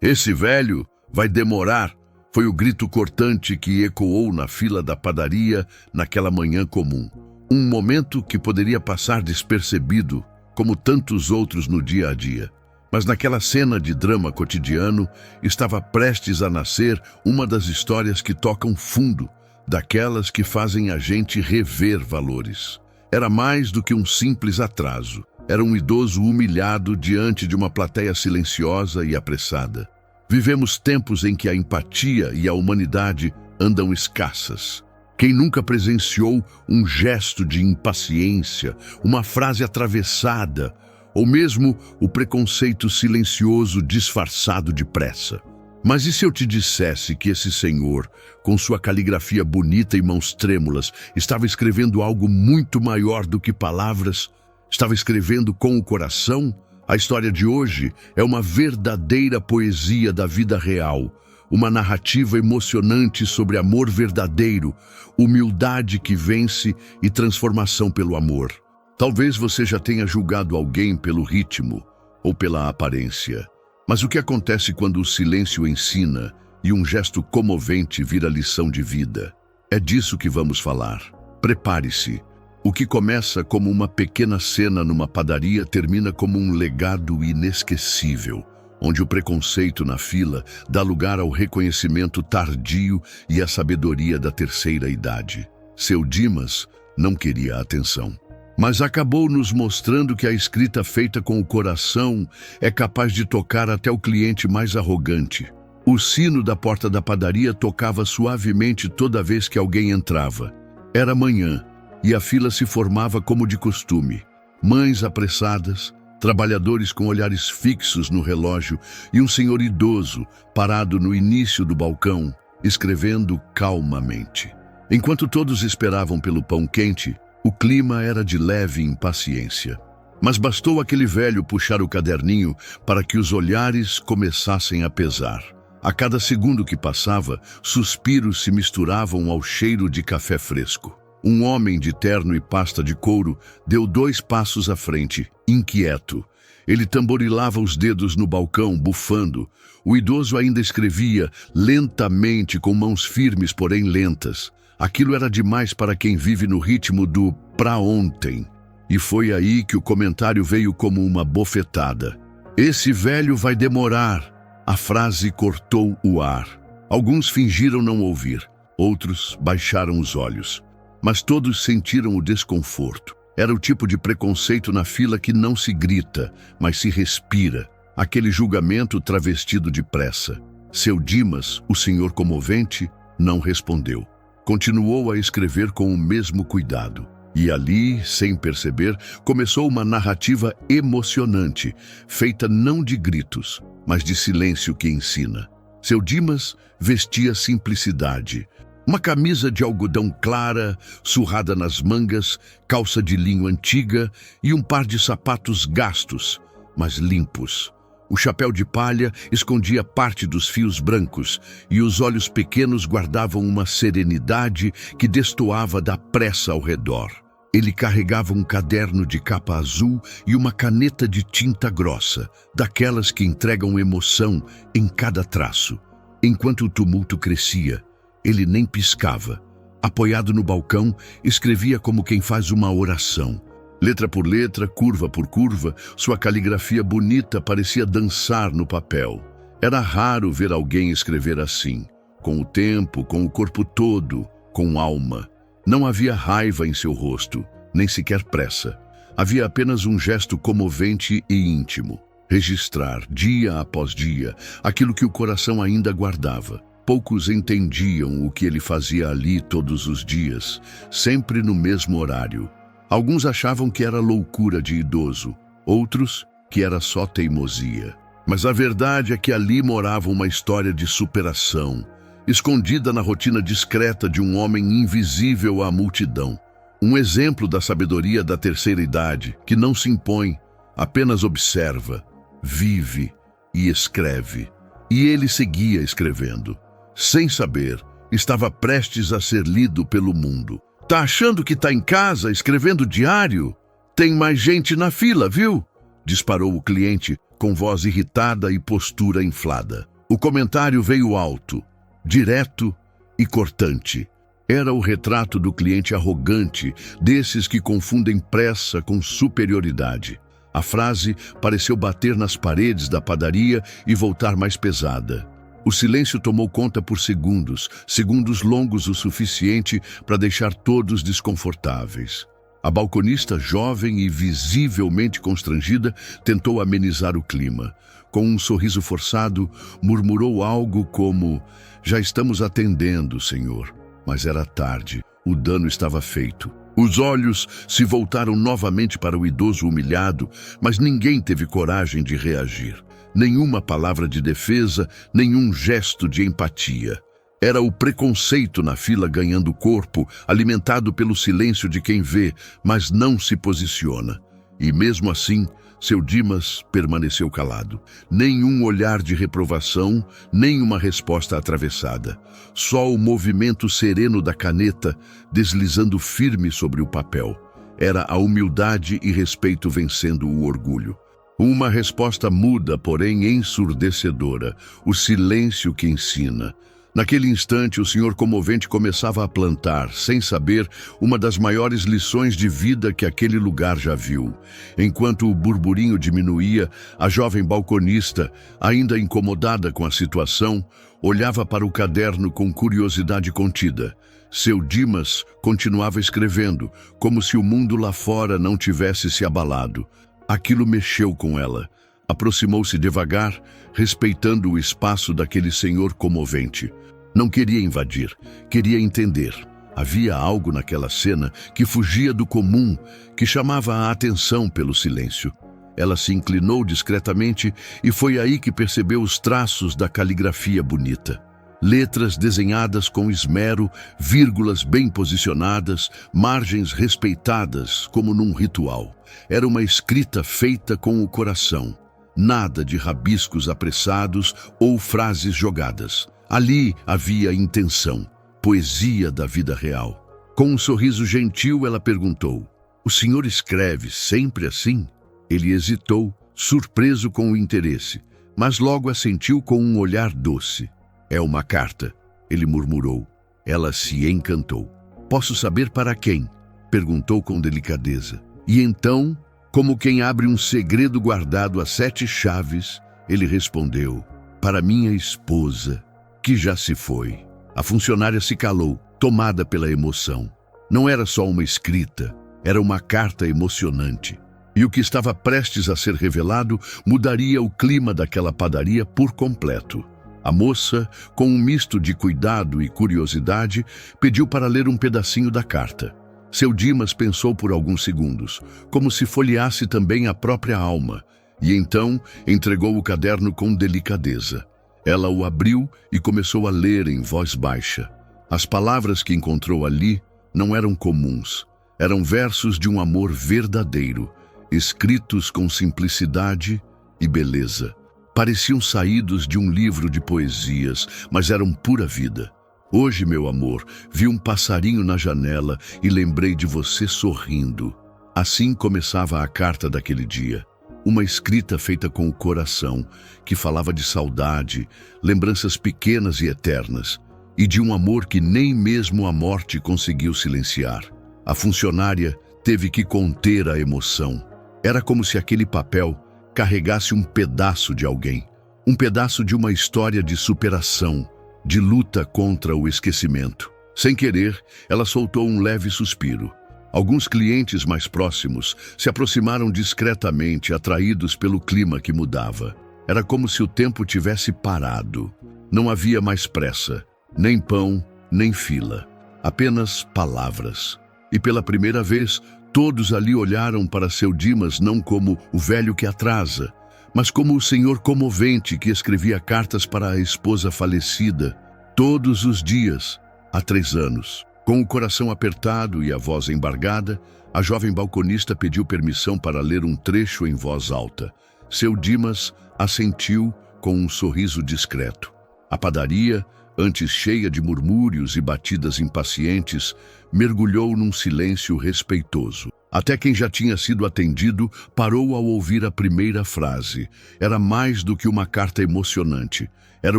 Esse velho vai demorar, foi o grito cortante que ecoou na fila da padaria naquela manhã comum. Um momento que poderia passar despercebido, como tantos outros no dia a dia. Mas naquela cena de drama cotidiano, estava prestes a nascer uma das histórias que tocam fundo, daquelas que fazem a gente rever valores. Era mais do que um simples atraso. Era um idoso humilhado diante de uma plateia silenciosa e apressada. Vivemos tempos em que a empatia e a humanidade andam escassas. Quem nunca presenciou um gesto de impaciência, uma frase atravessada, ou mesmo o preconceito silencioso disfarçado de pressa? Mas e se eu te dissesse que esse senhor, com sua caligrafia bonita e mãos trêmulas, estava escrevendo algo muito maior do que palavras? Estava escrevendo com o coração? A história de hoje é uma verdadeira poesia da vida real, uma narrativa emocionante sobre amor verdadeiro, humildade que vence e transformação pelo amor. Talvez você já tenha julgado alguém pelo ritmo ou pela aparência. Mas o que acontece quando o silêncio ensina e um gesto comovente vira lição de vida? É disso que vamos falar. Prepare-se. O que começa como uma pequena cena numa padaria termina como um legado inesquecível, onde o preconceito na fila dá lugar ao reconhecimento tardio e à sabedoria da terceira idade. Seu Dimas não queria atenção, mas acabou nos mostrando que a escrita feita com o coração é capaz de tocar até o cliente mais arrogante. O sino da porta da padaria tocava suavemente toda vez que alguém entrava. Era manhã, e a fila se formava como de costume. Mães apressadas, trabalhadores com olhares fixos no relógio e um senhor idoso parado no início do balcão, escrevendo calmamente. Enquanto todos esperavam pelo pão quente, o clima era de leve impaciência. Mas bastou aquele velho puxar o caderninho para que os olhares começassem a pesar. A cada segundo que passava, suspiros se misturavam ao cheiro de café fresco. Um homem de terno e pasta de couro deu 2 passos à frente, inquieto. Ele tamborilava os dedos no balcão, bufando. O idoso ainda escrevia, lentamente, com mãos firmes, porém lentas. Aquilo era demais para quem vive no ritmo do pra ontem. E foi aí que o comentário veio como uma bofetada. Esse velho vai demorar. A frase cortou o ar. Alguns fingiram não ouvir. Outros baixaram os olhos. Mas todos sentiram o desconforto. Era o tipo de preconceito na fila que não se grita, mas se respira. Aquele julgamento travestido de pressa. Seu Dimas, o senhor comovente, não respondeu. Continuou a escrever com o mesmo cuidado. E ali, sem perceber, começou uma narrativa emocionante, feita não de gritos, mas de silêncio que ensina. Seu Dimas vestia simplicidade. Uma camisa de algodão clara, surrada nas mangas, calça de linho antiga e um par de sapatos gastos, mas limpos. O chapéu de palha escondia parte dos fios brancos e os olhos pequenos guardavam uma serenidade que destoava da pressa ao redor. Ele carregava um caderno de capa azul e uma caneta de tinta grossa, daquelas que entregam emoção em cada traço. Enquanto o tumulto crescia, ele nem piscava. Apoiado no balcão, escrevia como quem faz uma oração. Letra por letra, curva por curva, sua caligrafia bonita parecia dançar no papel. Era raro ver alguém escrever assim, com o tempo, com o corpo todo, com alma. Não havia raiva em seu rosto, nem sequer pressa. Havia apenas um gesto comovente e íntimo. Registrar, dia após dia, aquilo que o coração ainda guardava. Poucos entendiam o que ele fazia ali todos os dias, sempre no mesmo horário. Alguns achavam que era loucura de idoso, outros que era só teimosia. Mas a verdade é que ali morava uma história de superação, escondida na rotina discreta de um homem invisível à multidão. Um exemplo da sabedoria da terceira idade, que não se impõe, apenas observa, vive e escreve. E ele seguia escrevendo. Sem saber, estava prestes a ser lido pelo mundo. Tá achando que tá em casa escrevendo diário? Tem mais gente na fila, viu? Disparou o cliente com voz irritada e postura inflada. O comentário veio alto, direto e cortante. Era o retrato do cliente arrogante, desses que confundem pressa com superioridade. A frase pareceu bater nas paredes da padaria e voltar mais pesada. O silêncio tomou conta por segundos, segundos longos o suficiente para deixar todos desconfortáveis. A balconista, jovem e visivelmente constrangida, tentou amenizar o clima. Com um sorriso forçado, murmurou algo como: "Já estamos atendendo, senhor." Mas era tarde. O dano estava feito. Os olhos se voltaram novamente para o idoso humilhado, mas ninguém teve coragem de reagir. Nenhuma palavra de defesa, nenhum gesto de empatia. Era o preconceito na fila ganhando corpo, alimentado pelo silêncio de quem vê, mas não se posiciona. E mesmo assim, seu Dimas permaneceu calado. Nenhum olhar de reprovação, nem uma resposta atravessada. Só o movimento sereno da caneta deslizando firme sobre o papel. Era a humildade e respeito vencendo o orgulho. Uma resposta muda, porém ensurdecedora. O silêncio que ensina. Naquele instante, o senhor comovente começava a plantar, sem saber, uma das maiores lições de vida que aquele lugar já viu. Enquanto o burburinho diminuía, a jovem balconista, ainda incomodada com a situação, olhava para o caderno com curiosidade contida. Seu Dimas continuava escrevendo, como se o mundo lá fora não tivesse se abalado. Aquilo mexeu com ela. Aproximou-se devagar, respeitando o espaço daquele senhor comovente. Não queria invadir, queria entender. Havia algo naquela cena que fugia do comum, que chamava a atenção pelo silêncio. Ela se inclinou discretamente e foi aí que percebeu os traços da caligrafia bonita. Letras desenhadas com esmero, vírgulas bem posicionadas, margens respeitadas, como num ritual. Era uma escrita feita com o coração. Nada de rabiscos apressados ou frases jogadas. Ali havia intenção, poesia da vida real. Com um sorriso gentil, ela perguntou: "O senhor escreve sempre assim?" Ele hesitou, surpreso com o interesse, mas logo assentiu com um olhar doce. "É uma carta," ele murmurou. Ela se encantou. "Posso saber para quem?" perguntou com delicadeza. E então, como quem abre um segredo guardado a 7 chaves, ele respondeu: "Para minha esposa, que já se foi." A funcionária se calou, tomada pela emoção. Não era só uma escrita, era uma carta emocionante. E o que estava prestes a ser revelado mudaria o clima daquela padaria por completo. A moça, com um misto de cuidado e curiosidade, pediu para ler um pedacinho da carta. Seu Dimas pensou por alguns segundos, como se folheasse também a própria alma, e então entregou o caderno com delicadeza. Ela o abriu e começou a ler em voz baixa. As palavras que encontrou ali não eram comuns. Eram versos de um amor verdadeiro, escritos com simplicidade e beleza. Pareciam saídos de um livro de poesias, mas eram pura vida. "Hoje, meu amor, vi um passarinho na janela e lembrei de você sorrindo." Assim começava a carta daquele dia. Uma escrita feita com o coração, que falava de saudade, lembranças pequenas e eternas, e de um amor que nem mesmo a morte conseguiu silenciar. A funcionária teve que conter a emoção. Era como se aquele papel carregasse um pedaço de alguém, um pedaço de uma história de superação, de luta contra o esquecimento. Sem querer, ela soltou um leve suspiro. Alguns clientes mais próximos se aproximaram discretamente, atraídos pelo clima que mudava. Era como se o tempo tivesse parado. Não havia mais pressa, nem pão, nem fila. Apenas palavras. E pela primeira vez, todos ali olharam para seu Dimas não como o velho que atrasa, mas como o senhor comovente que escrevia cartas para a esposa falecida todos os dias, há 3 anos. Com o coração apertado e a voz embargada, a jovem balconista pediu permissão para ler um trecho em voz alta. Seu Dimas assentiu com um sorriso discreto. A padaria, antes cheia de murmúrios e batidas impacientes, mergulhou num silêncio respeitoso. Até quem já tinha sido atendido parou ao ouvir a primeira frase. Era mais do que uma carta emocionante. Era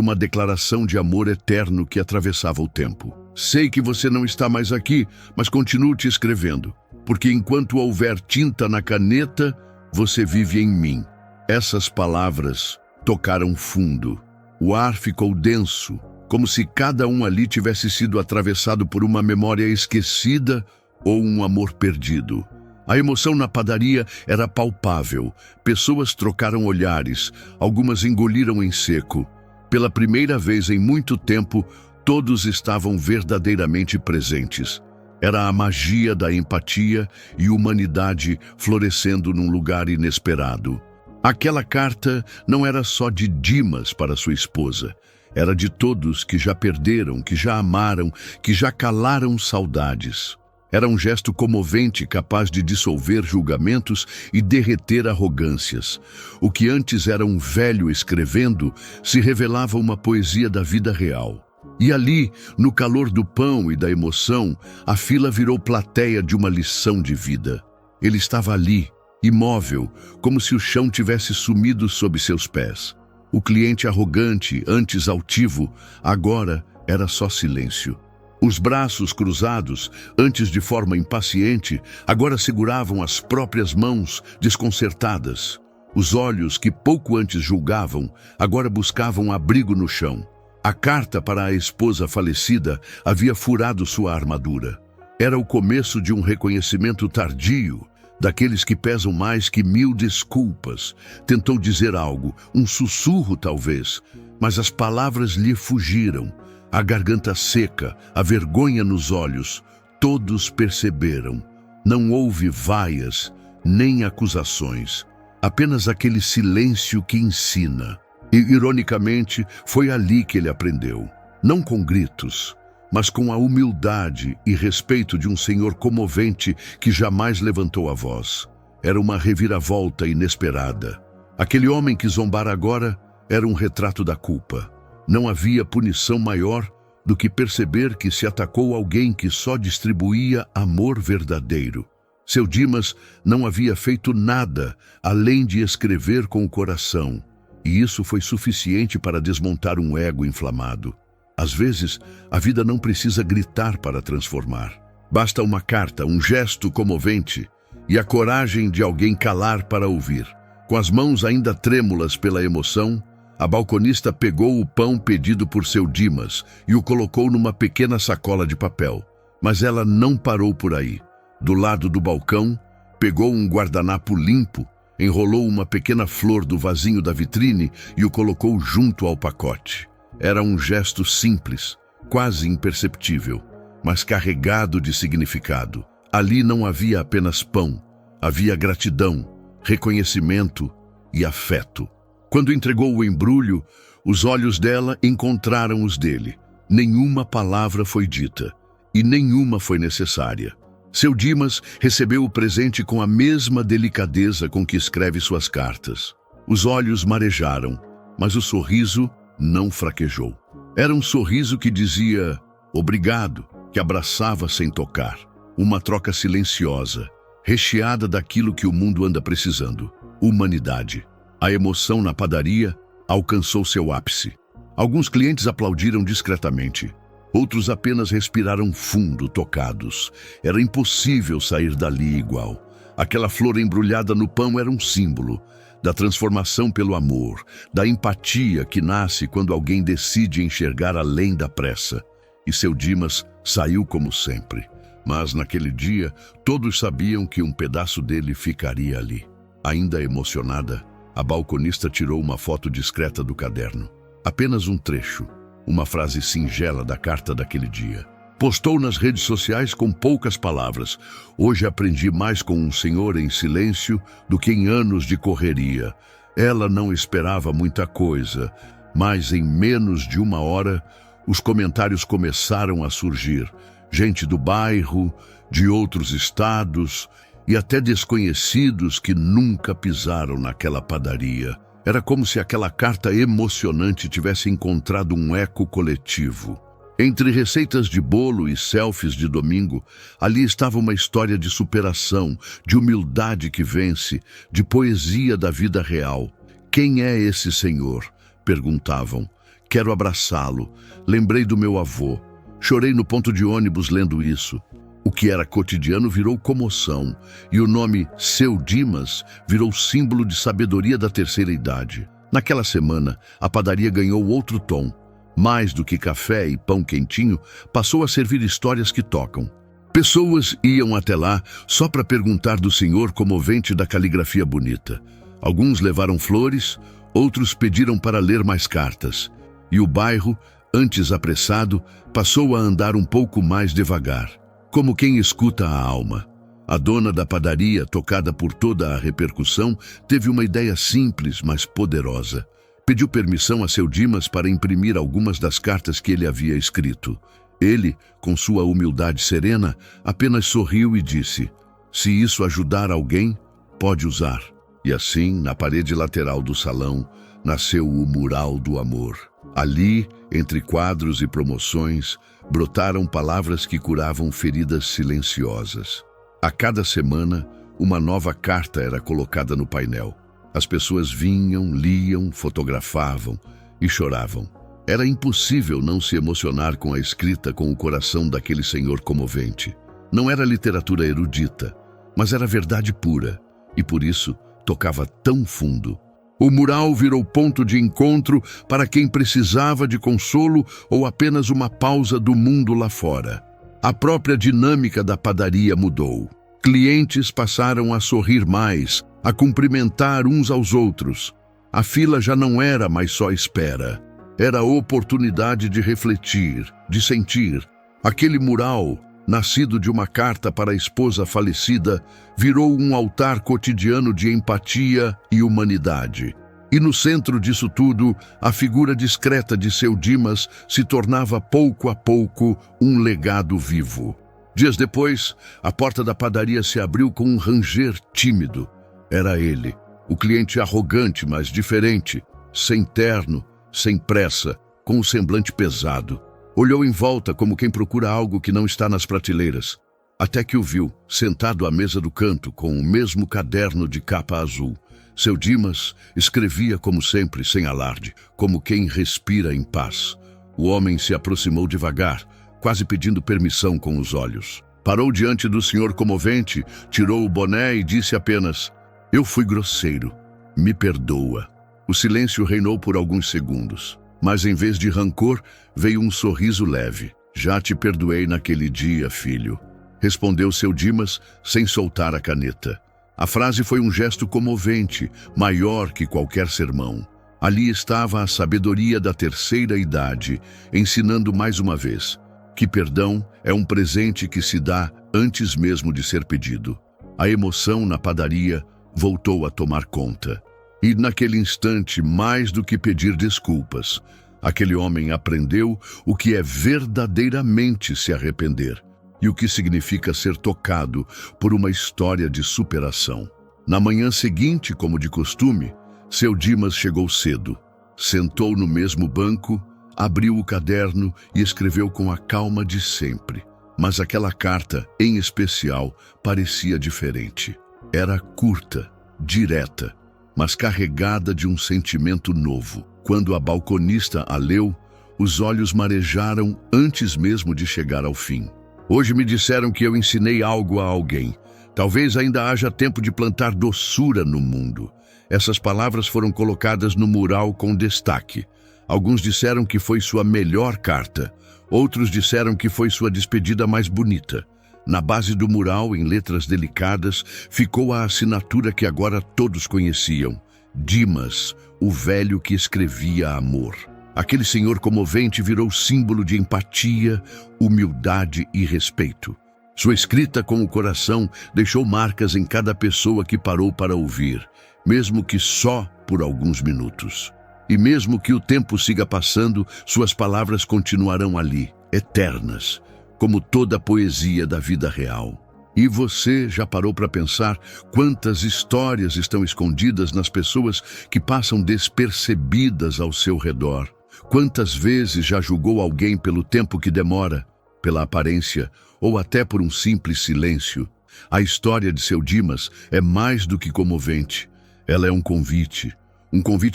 uma declaração de amor eterno que atravessava o tempo. Sei que você não está mais aqui, mas continuo te escrevendo, porque enquanto houver tinta na caneta, você vive em mim. Essas palavras tocaram fundo. O ar ficou denso, como se cada um ali tivesse sido atravessado por uma memória esquecida ou um amor perdido. A emoção na padaria era palpável. Pessoas trocaram olhares, algumas engoliram em seco. Pela primeira vez em muito tempo, todos estavam verdadeiramente presentes. Era a magia da empatia e humanidade florescendo num lugar inesperado. Aquela carta não era só de Dimas para sua esposa. Era de todos que já perderam, que já amaram, que já calaram saudades. Era um gesto comovente capaz de dissolver julgamentos e derreter arrogâncias. O que antes era um velho escrevendo se revelava uma poesia da vida real. E ali, no calor do pão e da emoção, a fila virou plateia de uma lição de vida. Ele estava ali, imóvel, como se o chão tivesse sumido sob seus pés. O cliente arrogante, antes altivo, agora era só silêncio. Os braços cruzados, antes de forma impaciente, agora seguravam as próprias mãos desconcertadas. Os olhos que pouco antes julgavam, agora buscavam abrigo no chão. A carta para a esposa falecida havia furado sua armadura. Era o começo de um reconhecimento tardio, daqueles que pesam mais que 1000 desculpas. Tentou dizer algo, um sussurro talvez, mas as palavras lhe fugiram. A garganta seca, a vergonha nos olhos, todos perceberam. Não houve vaias, nem acusações, apenas aquele silêncio que ensina. E, ironicamente, foi ali que ele aprendeu. Não com gritos, mas com a humildade e respeito de um senhor comovente que jamais levantou a voz. Era uma reviravolta inesperada. Aquele homem que zombara agora era um retrato da culpa. Não havia punição maior do que perceber que se atacou alguém que só distribuía amor verdadeiro. Seu Dimas não havia feito nada além de escrever com o coração, e isso foi suficiente para desmontar um ego inflamado. Às vezes, a vida não precisa gritar para transformar. Basta uma carta, um gesto comovente e a coragem de alguém calar para ouvir. Com as mãos ainda trêmulas pela emoção, a balconista pegou o pão pedido por seu Dimas e o colocou numa pequena sacola de papel. Mas ela não parou por aí. Do lado do balcão, pegou um guardanapo limpo, enrolou uma pequena flor do vasinho da vitrine e o colocou junto ao pacote. Era um gesto simples, quase imperceptível, mas carregado de significado. Ali não havia apenas pão, havia gratidão, reconhecimento e afeto. Quando entregou o embrulho, os olhos dela encontraram os dele. Nenhuma palavra foi dita e nenhuma foi necessária. Seu Dimas recebeu o presente com a mesma delicadeza com que escreve suas cartas. Os olhos marejaram, mas o sorriso não fraquejou. Era um sorriso que dizia obrigado, que abraçava sem tocar. Uma troca silenciosa, recheada daquilo que o mundo anda precisando: humanidade. A emoção na padaria alcançou seu ápice. Alguns clientes aplaudiram discretamente. Outros apenas respiraram fundo, tocados. Era impossível sair dali igual. Aquela flor embrulhada no pão era um símbolo da transformação pelo amor, da empatia que nasce quando alguém decide enxergar além da pressa. E seu Dimas saiu como sempre. Mas naquele dia, todos sabiam que um pedaço dele ficaria ali. Ainda emocionada, a balconista tirou uma foto discreta do caderno. Apenas um trecho, uma frase singela da carta daquele dia. Postou nas redes sociais com poucas palavras: hoje aprendi mais com um senhor em silêncio do que em anos de correria. Ela não esperava muita coisa, mas em menos de uma hora, os comentários começaram a surgir. Gente do bairro, de outros estados e até desconhecidos que nunca pisaram naquela padaria. Era como se aquela carta emocionante tivesse encontrado um eco coletivo. Entre receitas de bolo e selfies de domingo, ali estava uma história de superação, de humildade que vence, de poesia da vida real. Quem é esse senhor? Perguntavam. Quero abraçá-lo. Lembrei do meu avô. Chorei no ponto de ônibus lendo isso. O que era cotidiano virou comoção, e o nome Seu Dimas virou símbolo de sabedoria da terceira idade. Naquela semana, a padaria ganhou outro tom. Mais do que café e pão quentinho, passou a servir histórias que tocam. Pessoas iam até lá só para perguntar do senhor comovente da caligrafia bonita. Alguns levaram flores, outros pediram para ler mais cartas. E o bairro, antes apressado, passou a andar um pouco mais devagar, como quem escuta a alma. A dona da padaria, tocada por toda a repercussão, teve uma ideia simples, mas poderosa. Pediu permissão a Seu Dimas para imprimir algumas das cartas que ele havia escrito. Ele, com sua humildade serena, apenas sorriu e disse: "Se isso ajudar alguém, pode usar." E assim, na parede lateral do salão, nasceu o Mural do Amor. Ali, entre quadros e promoções, brotaram palavras que curavam feridas silenciosas. A cada semana, uma nova carta era colocada no painel. As pessoas vinham, liam, fotografavam e choravam. Era impossível não se emocionar com a escrita com o coração daquele senhor comovente. Não era literatura erudita, mas era verdade pura, e por isso tocava tão fundo. O mural virou ponto de encontro para quem precisava de consolo ou apenas uma pausa do mundo lá fora. A própria dinâmica da padaria mudou. Clientes passaram a sorrir mais, a cumprimentar uns aos outros. A fila já não era mais só espera. Era a oportunidade de refletir, de sentir. Aquele mural, nascido de uma carta para a esposa falecida, virou um altar cotidiano de empatia e humanidade. E no centro disso tudo, a figura discreta de Seu Dimas se tornava pouco a pouco um legado vivo. Dias depois, a porta da padaria se abriu com um ranger tímido. Era ele, o cliente arrogante, mas diferente, sem terno, sem pressa, com o semblante pesado. Olhou em volta como quem procura algo que não está nas prateleiras, até que o viu, sentado à mesa do canto, com o mesmo caderno de capa azul. Seu Dimas escrevia como sempre, sem alarde, como quem respira em paz. O homem se aproximou devagar, quase pedindo permissão com os olhos. Parou diante do senhor comovente, tirou o boné e disse apenas: "Eu fui grosseiro. Me perdoa." O silêncio reinou por alguns segundos, mas em vez de rancor, veio um sorriso leve. "Já te perdoei naquele dia, filho," respondeu Seu Dimas, sem soltar a caneta. A frase foi um gesto comovente, maior que qualquer sermão. Ali estava a sabedoria da terceira idade, ensinando mais uma vez que perdão é um presente que se dá antes mesmo de ser pedido. A emoção na padaria voltou a tomar conta. E naquele instante, mais do que pedir desculpas, aquele homem aprendeu o que é verdadeiramente se arrepender e o que significa ser tocado por uma história de superação. Na manhã seguinte, como de costume, Seu Dimas chegou cedo. Sentou no mesmo banco, abriu o caderno e escreveu com a calma de sempre. Mas aquela carta, em especial, parecia diferente. Era curta, direta, mas carregada de um sentimento novo. Quando a balconista a leu, os olhos marejaram antes mesmo de chegar ao fim. "Hoje me disseram que eu ensinei algo a alguém. Talvez ainda haja tempo de plantar doçura no mundo." Essas palavras foram colocadas no mural com destaque. Alguns disseram que foi sua melhor carta. Outros disseram que foi sua despedida mais bonita. Na base do mural, em letras delicadas, ficou a assinatura que agora todos conheciam: Dimas, o velho que escrevia amor. Aquele senhor comovente virou símbolo de empatia, humildade e respeito. Sua escrita com o coração deixou marcas em cada pessoa que parou para ouvir, mesmo que só por alguns minutos. E mesmo que o tempo siga passando, suas palavras continuarão ali, eternas, como toda a poesia da vida real. E você já parou para pensar quantas histórias estão escondidas nas pessoas que passam despercebidas ao seu redor? Quantas vezes já julgou alguém pelo tempo que demora, pela aparência ou até por um simples silêncio? A história de seu Dimas é mais do que comovente. Ela é um convite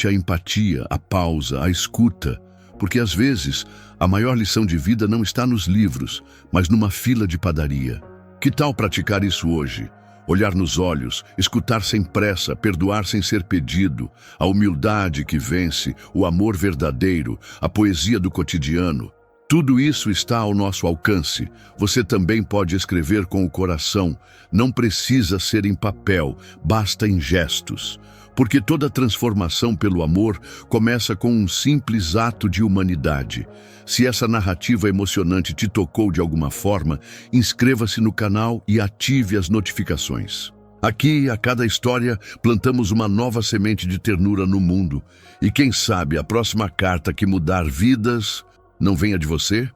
à empatia, à pausa, à escuta, porque às vezes a maior lição de vida não está nos livros, mas numa fila de padaria. Que tal praticar isso hoje? Olhar nos olhos, escutar sem pressa, perdoar sem ser pedido, a humildade que vence, o amor verdadeiro, a poesia do cotidiano. Tudo isso está ao nosso alcance. Você também pode escrever com o coração. Não precisa ser em papel, basta em gestos. Porque toda transformação pelo amor começa com um simples ato de humanidade. Se essa narrativa emocionante te tocou de alguma forma, inscreva-se no canal e ative as notificações. Aqui, a cada história, plantamos uma nova semente de ternura no mundo. E quem sabe a próxima carta que mudar vidas não venha de você?